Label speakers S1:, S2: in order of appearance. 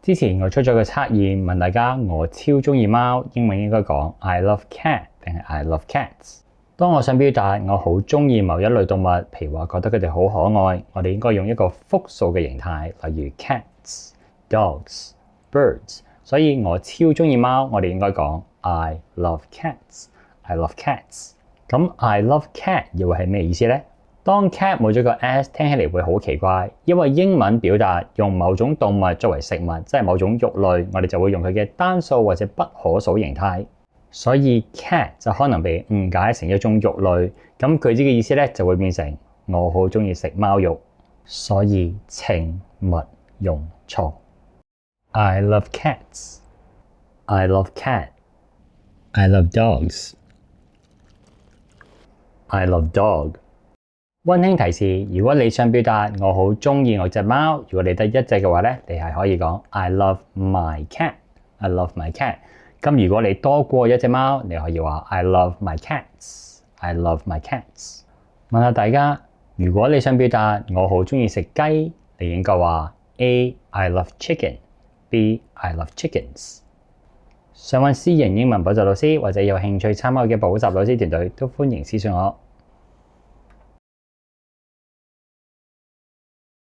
S1: 之前我出咗個測驗，問大家我超中意貓，英文應該講 I love cat 定係 I love cats。當我想表達我好中意某一類動物，譬如話覺得佢哋好可愛，我哋應該用一個複數嘅形態，例如 cats、dogs、birds。所以我超中意貓，我哋應該講 I love cats。I love cats。咁 I love cat 又會係咩意思呢？當 cat 冇咗個 s， 聽起嚟會好奇怪，因為英文表達用某種動物作為食物，即係某種肉類，我哋就會用佢嘅單數或者不可數形態。所以 cat 就可能被誤解成一種肉類，咁句子嘅意思咧就會變成我好中意食貓肉，所以請勿用錯。I love cats. I love cat. I love dogs. I love dog. 溫馨提示，如果你想表達我好中意我隻貓，如果你得一隻嘅話咧，你係可以講 I love my cat。I love my cat。咁如果你多過一隻貓，你可以話 I love my cats。I love my cats。問下大家，如果你想表達我好中意食雞，你應該話 A I love chicken。B I love chickens。想揾私人英文補習老師或者有興趣參考嘅補習老師團隊，都歡迎私信我。